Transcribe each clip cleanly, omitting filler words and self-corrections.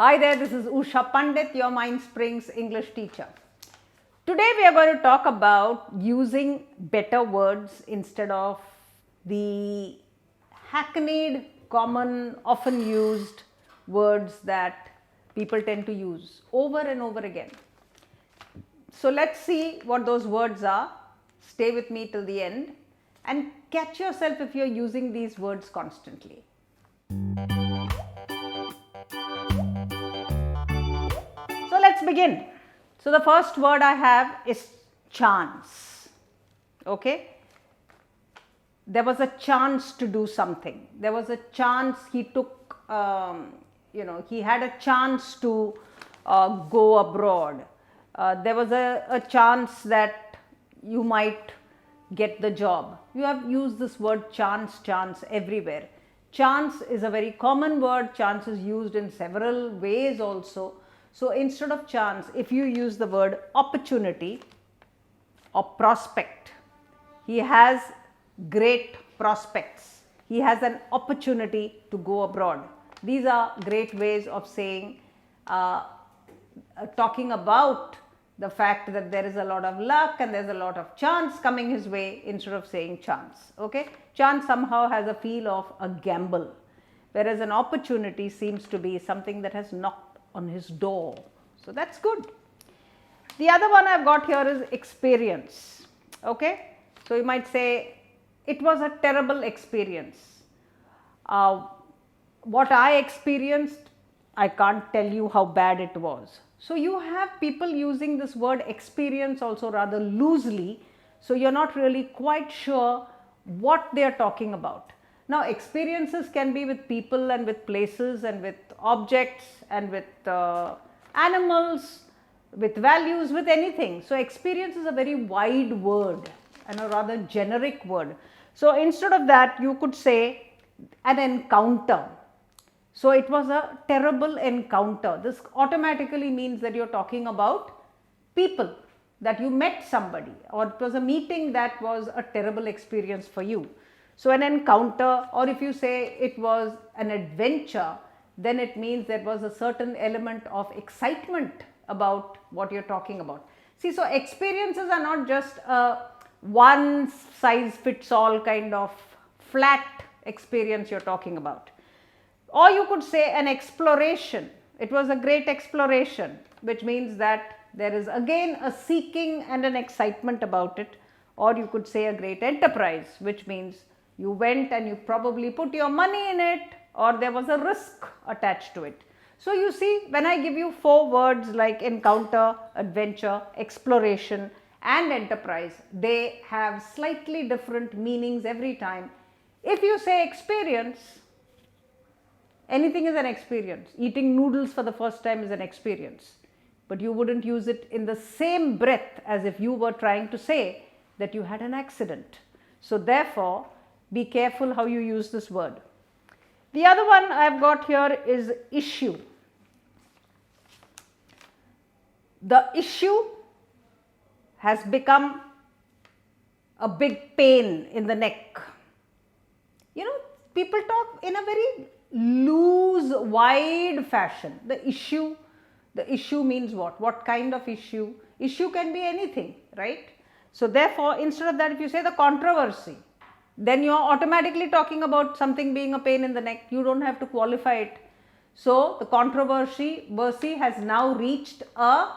Hi there, this is Usha Pandit, your Mindsprings English teacher. Today we are going to talk about using better words instead of the hackneyed, common, often used words that people tend to use over and over again. So let's see what those words are. Stay with me till the end and catch yourself if you're using these words constantly. So let's begin. So the first word I have is chance. Okay. There was a chance to do something. There was a chance he took, he had a chance to go abroad. There was a chance that you might get the job. You have used this word chance everywhere. Chance is a very common word. Chance is used in several ways also. So instead of chance, if you use the word opportunity or prospect, he has great prospects. He has an opportunity to go abroad. These are great ways of saying, talking about the fact that there is a lot of luck and there's a lot of chance coming his way instead of saying chance. Okay? Chance somehow has a feel of a gamble, whereas an opportunity seems to be something that has knocked on his door. So that's good. The other one I've got here is experience. Okay? So you might say, it was a terrible experience. What I experienced, I can't tell you how bad it was. So you have people using this word experience also rather loosely. So you're not really quite sure what they're talking about. Now experiences can be with people and with places and with objects and with animals, with values, with anything. So experience is a very wide word and a rather generic word. So instead of that, you could say an encounter. So it was a terrible encounter. This automatically means that you're talking about people, that you met somebody, or it was a meeting that was a terrible experience for you. So an encounter, or if you say it was an adventure, then it means there was a certain element of excitement about what you're talking about. See, so experiences are not just a one size fits all kind of flat experience you're talking about. Or you could say an exploration. It was a great exploration, which means that there is again a seeking and an excitement about it. Or you could say a great enterprise, which means you went and you probably put your money in it, or there was a risk attached to it. So you see, when I give you four words like encounter, adventure, exploration and enterprise, they have slightly different meanings every time. If you say experience, anything is an experience. Eating noodles for the first time is an experience. But you wouldn't use it in the same breath as if you were trying to say that you had an accident. So therefore, be careful how you use this word. The other one I've got here is issue. The issue has become a big pain in the neck. You know, people talk in a very loose, wide fashion. The issue means what? What kind of issue? Issue can be anything, right? So therefore, instead of that, if you say the controversy, then you're automatically talking about something being a pain in the neck. You don't have to qualify it. So the controversy has now reached a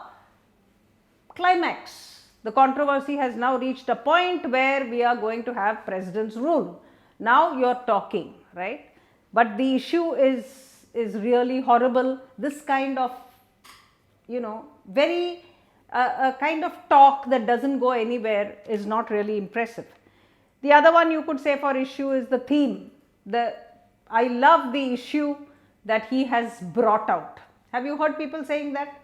climax. The controversy has now reached a point where we are going to have president's rule. Now you're talking, right? But the issue is really horrible. This kind of, very a kind of talk that doesn't go anywhere is not really impressive. The other one you could say for issue is the theme. I love the issue that he has brought out. Have you heard people saying that?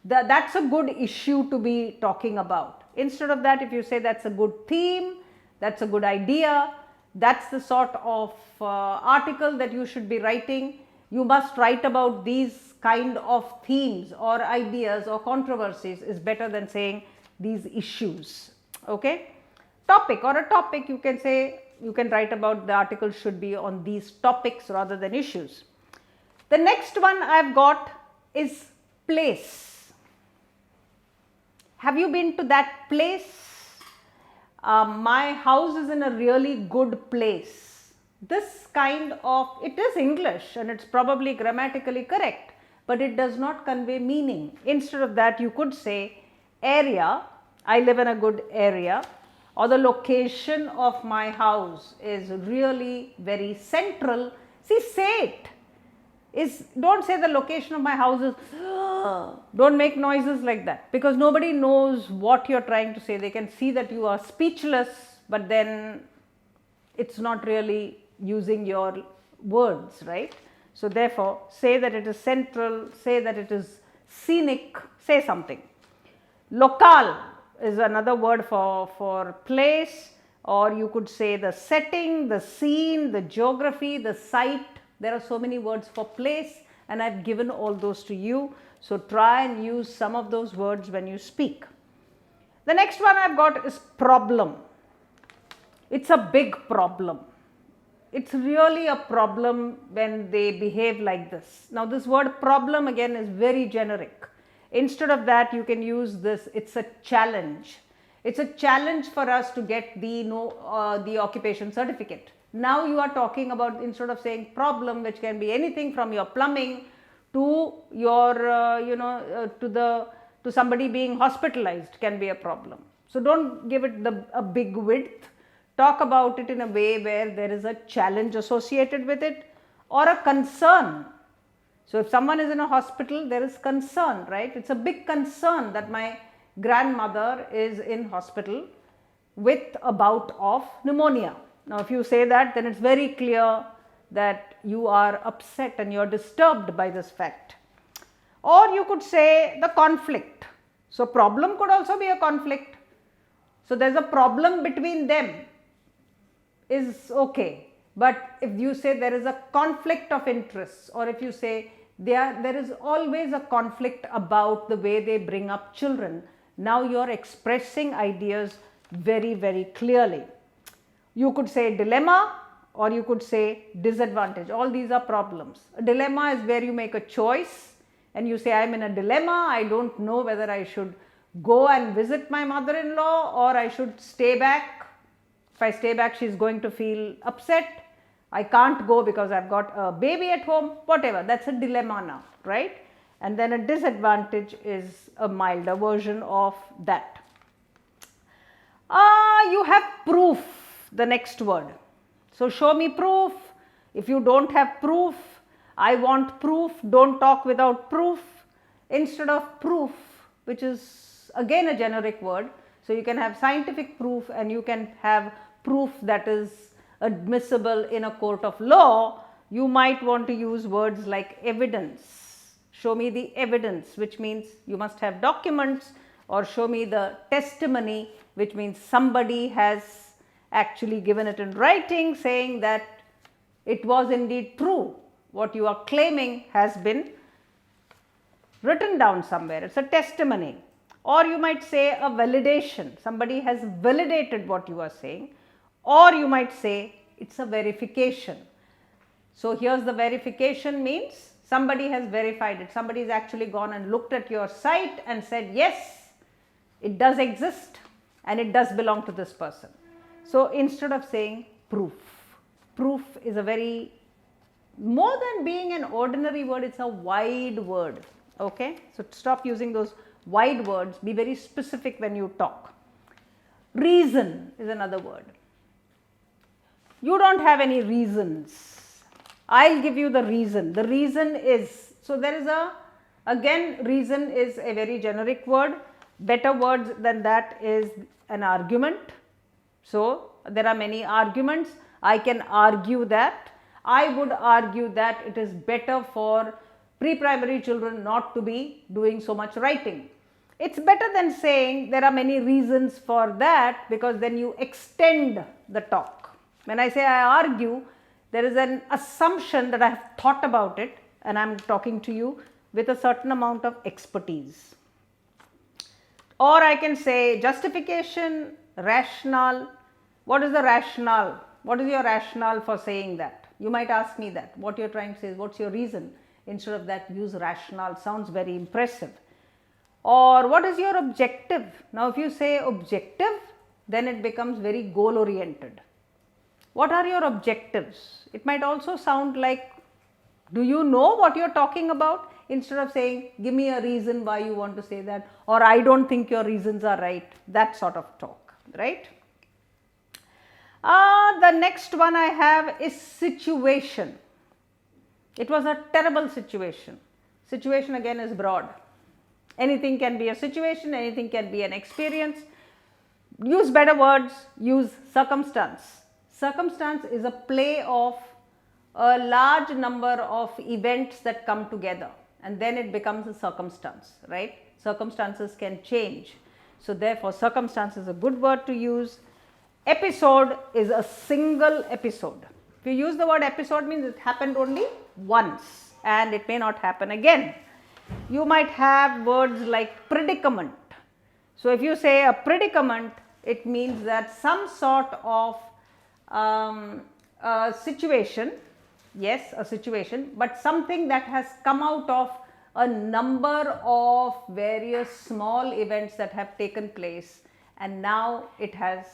That's a good issue to be talking about. Instead of that, if you say that's a good theme, that's a good idea, that's the sort of article that you should be writing. You must write about these kind of themes or ideas or controversies is better than saying these issues. Okay? Topic or a topic, you can say, you can write about the article should be on these topics rather than issues. The next one I've got is place. Have you been to that place? My house is in a really good place. This kind of, it is English and it's probably grammatically correct, but it does not convey meaning. Instead of that, you could say area, I live in a good area, or the location of my house is really very central. See, say it. Don't say the location of my house is, don't make noises like that, because nobody knows what you're trying to say. They can see that you are speechless, but then it's not really using your words, right? So therefore, say that it is central, say that it is scenic, say something. Locale is another word for place, or you could say the setting, the scene, the geography, the site. There are so many words for place, and I've given all those to you. So try and use some of those words when you speak. The next one I've got is problem. It's a big problem. It's really a problem when they behave like this. Now this word problem again is very generic. Instead of that, you can use this, it's a challenge. It's a challenge for us to get the occupation certificate. Now you are talking about, instead of saying problem, which can be anything from your plumbing to your, to somebody being hospitalized can be a problem. So don't give it a big width. Talk about it in a way where there is a challenge associated with it or a concern. So if someone is in a hospital, there is concern, right? It's a big concern that my grandmother is in hospital with a bout of pneumonia. Now if you say that, then it's very clear that you are upset and you're disturbed by this fact. Or you could say the conflict. So problem could also be a conflict. So there's a problem between them is okay. But if you say there is a conflict of interests, or if you say there is always a conflict about the way they bring up children, now you're expressing ideas very, very clearly. You could say dilemma, or you could say disadvantage. All these are problems. A dilemma is where you make a choice and you say, I'm in a dilemma. I don't know whether I should go and visit my mother-in-law or I should stay back. If I stay back, she's going to feel upset. I can't go because I've got a baby at home, whatever. That's a dilemma now, right? And then a disadvantage is a milder version of that. You have proof, the next word. So show me proof. If you don't have proof, I want proof. Don't talk without proof. Instead of proof, which is again a generic word. So you can have scientific proof and you can have proof that is admissible in a court of law. You might want to use words like evidence. Show me the evidence, which means you must have documents, or show me the testimony, which means somebody has actually given it in writing saying that it was indeed true. What you are claiming has been written down somewhere. It's a testimony. Or you might say a validation. Somebody has validated what you are saying. Or you might say it's a verification. So here's the verification means somebody has verified it. Somebody has actually gone and looked at your site and said, yes, it does exist and it does belong to this person. So instead of saying proof, proof is a very, more than being an ordinary word, it's a wide word. Okay, so stop using those wide words. Be very specific when you talk. Reason is another word. You don't have any reasons. I'll give you the reason. The reason is, so there is again, reason is a very generic word. Better words than that is an argument. So there are many arguments. I can argue that. I would argue that it is better for pre-primary children not to be doing so much writing. It's better than saying there are many reasons for that, because then you extend the talk. When I say I argue, there is an assumption that I have thought about it and I am talking to you with a certain amount of expertise. Or I can say justification, rationale. What is the rationale? What is your rationale for saying that? You might ask me that. What you are trying to say is, what's your reason? Instead of that, use rational. Sounds very impressive. Or what is your objective? Now if you say objective, then it becomes very goal oriented. What are your objectives? It might also sound like, do you know what you are talking about? Instead of saying, give me a reason why you want to say that, or I don't think your reasons are right, that sort of talk, right? The next one I have is situation. It was a terrible situation. Situation again is broad. Anything can be a situation, anything can be an experience. Use better words, use circumstance. Circumstance is a play of a large number of events that come together, and then it becomes a circumstance, right? Circumstances can change. So therefore, circumstance is a good word to use. Episode is a single episode. If you use the word episode, means it happened only once and it may not happen again. You might have words like predicament. So if you say a predicament, it means that some sort of a situation, yes, a situation, but something that has come out of a number of various small events that have taken place, and now it has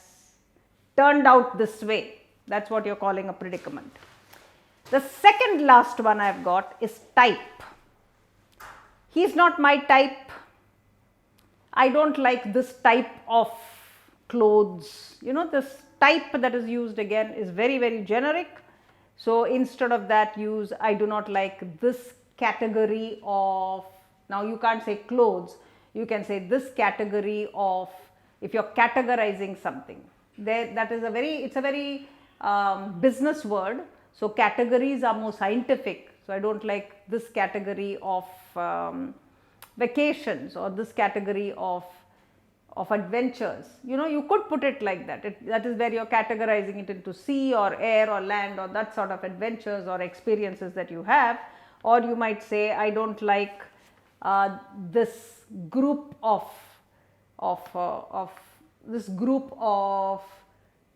turned out this way. That's what you're calling a predicament. The second last one I've got is type. He's not my type. I don't like this type of clothes. You know, this type that is used again is very, very generic. So instead of that, use I do not like this category of, now you can't say clothes, you can say this category of, if you're categorizing something. There, that is a very, it's a very business word. So categories are more scientific. So I don't like this category of vacations or this category of adventures. You know, you could put it like that. That is where you're categorizing it into sea or air or land or that sort of adventures or experiences that you have. Or you might say, I don't like this group of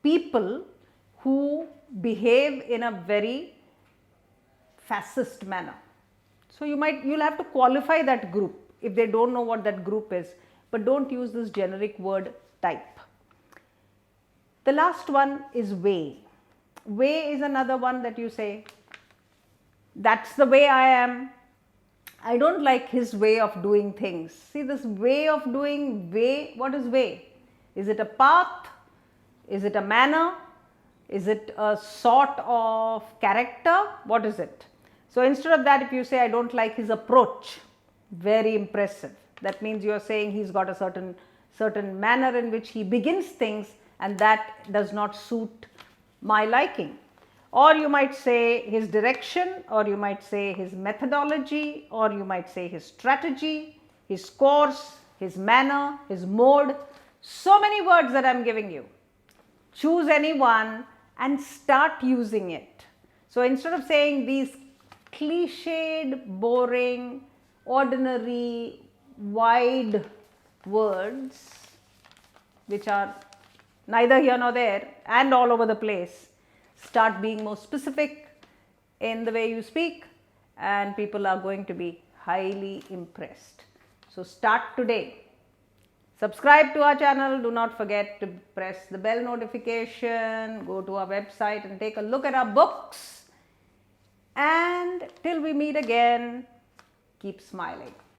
people who behave in a very fascist manner. So you'll have to qualify that group if they don't know what that group is, but don't use this generic word type. The last one is way. Way is another one that you say, that's the way I am. I don't like his way of doing things. See, this way of doing, way, what is way? Is it a path? Is it a manner? Is it a sort of character? What is it? So instead of that, if you say, I don't like his approach, very impressive. That means you are saying he's got a certain manner in which he begins things, and that does not suit my liking. Or you might say his direction, or you might say his methodology, or you might say his strategy, his course, his manner, his mode. So many words that I am giving you. Choose any one and start using it. So instead of saying these cliched, boring, ordinary, wide words, which are neither here nor there and all over the place, start being more specific in the way you speak, and people are going to be highly impressed. So start today. Subscribe to our channel. Do not forget to press the bell notification. Go to our website and take a look at our books. And till we meet again, keep smiling.